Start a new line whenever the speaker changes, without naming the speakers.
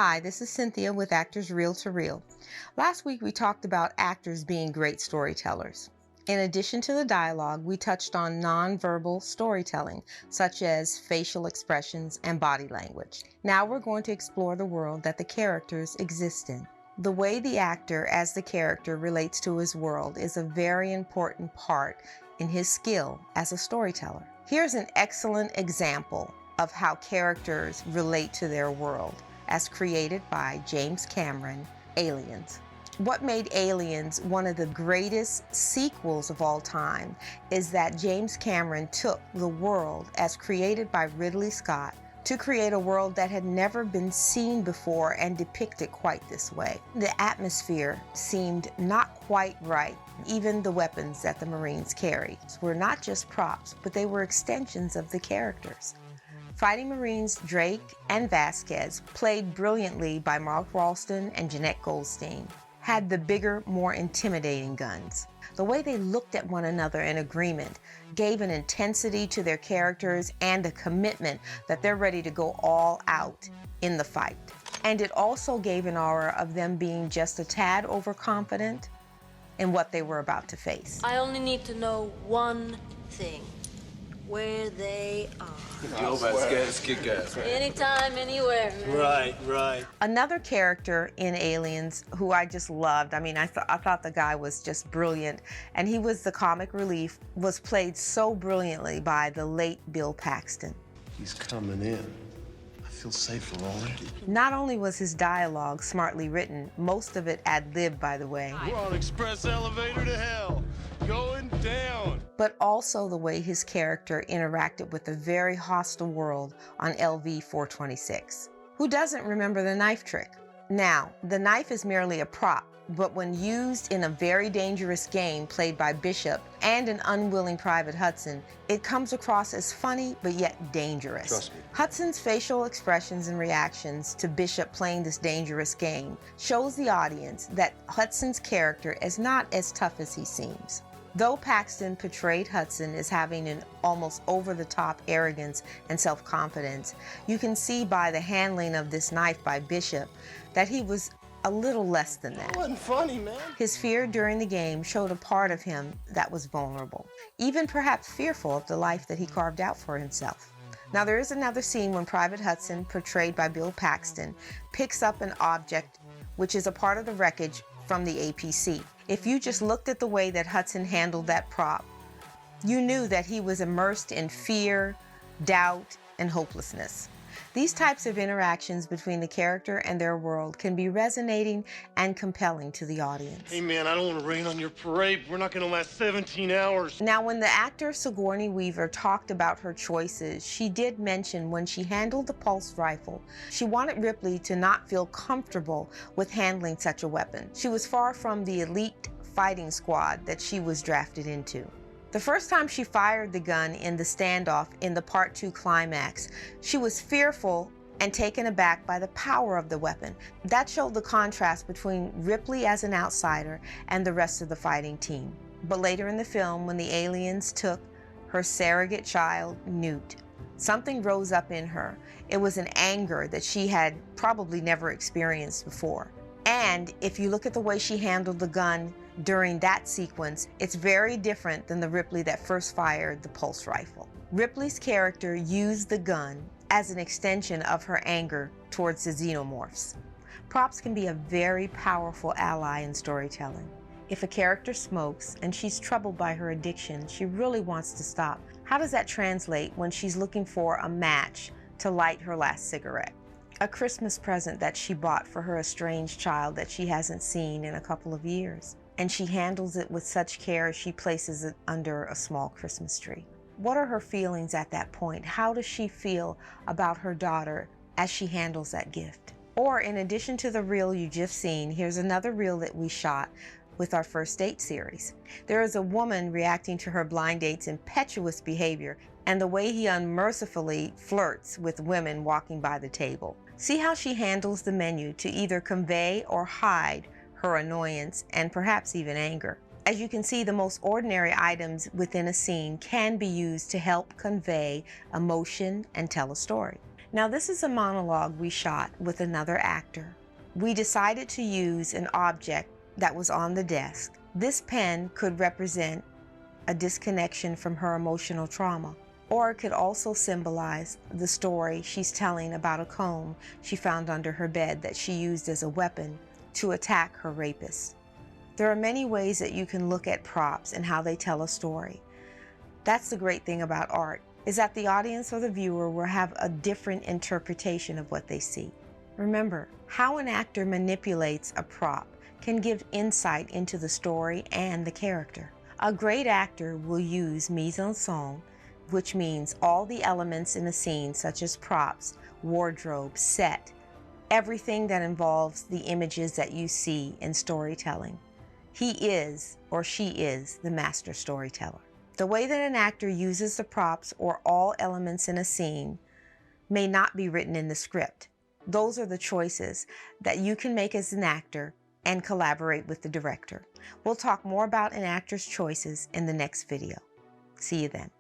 Hi, this is Cynthia with Actors Reel to Reel. Last week we talked about actors being great storytellers. In addition to the dialogue, we touched on nonverbal storytelling, such as facial expressions and body language. Now we're going to explore the world that the characters exist in. The way the actor as the character relates to his world is a very important part in his skill as a storyteller. Here's an excellent example of how characters relate to their world, as created by James Cameron, Aliens. What made Aliens one of the greatest sequels of all time is that James Cameron took the world as created by Ridley Scott to create a world that had never been seen before and depicted quite this way. The atmosphere seemed not quite right. Even the weapons that the Marines carried were not just props, but they were extensions of the characters. Fighting Marines Drake and Vasquez, played brilliantly by Mark Ralston and Jeanette Goldstein, had the bigger, more intimidating guns. The way they looked at one another in agreement gave an intensity to their characters and a commitment that they're ready to go all out in the fight. And it also gave an aura of them being just a tad overconfident in what they were about to face.
I only need to know one thing. Where they are.
Yo, Vasquez, kick ass.
Anytime, anywhere.
Right.
Another character in Aliens who I just loved, I thought the guy was just brilliant, and he was the comic relief, was played so brilliantly by the late Bill Paxton.
He's coming in. I feel safer already.
Not only was his dialogue smartly written, most of it ad-libbed, by the way.
We're on express elevator to hell. Going down.
But also the way his character interacted with the very hostile world on LV-426. Who doesn't remember the knife trick? Now, the knife is merely a prop, but when used in a very dangerous game played by Bishop and an unwilling Private Hudson, it comes across as funny but yet dangerous.
Trust me.
Hudson's facial expressions and reactions to Bishop playing this dangerous game shows the audience that Hudson's character is not as tough as he seems. Though Paxton portrayed Hudson as having an almost over-the-top arrogance and self-confidence, you can see by the handling of this knife by Bishop that he was a little less than that.
That wasn't funny, man.
His fear during the game showed a part of him that was vulnerable, even perhaps fearful of the life that he carved out for himself. Now, there is another scene when Private Hudson, portrayed by Bill Paxton, picks up an object which is a part of the wreckage from the APC. If you just looked at the way that Hudson handled that prop, you knew that he was immersed in fear, doubt, and hopelessness. These types of interactions between the character and their world can be resonating and compelling to the audience.
Hey, man, I don't want to rain on your parade. We're not going to last 17 hours.
Now, when the actor Sigourney Weaver talked about her choices, she did mention when she handled the pulse rifle, she wanted Ripley to not feel comfortable with handling such a weapon. She was far from the elite fighting squad that she was drafted into. The first time she fired the gun in the standoff in the Part 2 climax, she was fearful and taken aback by the power of the weapon. That showed the contrast between Ripley as an outsider and the rest of the fighting team. But later in the film, when the aliens took her surrogate child, Newt, something rose up in her. It was an anger that she had probably never experienced before. And if you look at the way she handled the gun during that sequence, it's very different than the Ripley that first fired the pulse rifle. Ripley's character used the gun as an extension of her anger towards the xenomorphs. Props can be a very powerful ally in storytelling. If a character smokes and she's troubled by her addiction, she really wants to stop. How does that translate when she's looking for a match to light her last cigarette? A Christmas present that she bought for her estranged child that she hasn't seen in a couple of years. And she handles it with such care, she places it under a small Christmas tree. What are her feelings at that point? How does she feel about her daughter as she handles that gift? Or in addition to the reel you just seen, here's another reel that we shot with our First Date series. There is a woman reacting to her blind date's impetuous behavior and the way he unmercifully flirts with women walking by the table. See how she handles the menu to either convey or hide her annoyance and perhaps even anger. As you can see, the most ordinary items within a scene can be used to help convey emotion and tell a story. Now this is a monologue we shot with another actor. We decided to use an object that was on the desk. This pen could represent a disconnection from her emotional trauma, or it could also symbolize the story she's telling about a comb she found under her bed that she used as a weapon to attack her rapist. There are many ways that you can look at props and how they tell a story. That's the great thing about art, is that the audience or the viewer will have a different interpretation of what they see. Remember, how an actor manipulates a prop can give insight into the story and the character. A great actor will use mise en scène, which means all the elements in a scene such as props, wardrobe, set, everything that involves the images that you see in storytelling. He is or she is the master storyteller. The way that an actor uses the props or all elements in a scene may not be written in the script. Those are the choices that you can make as an actor and collaborate with the director. We'll talk more about an actor's choices in the next video. See you then.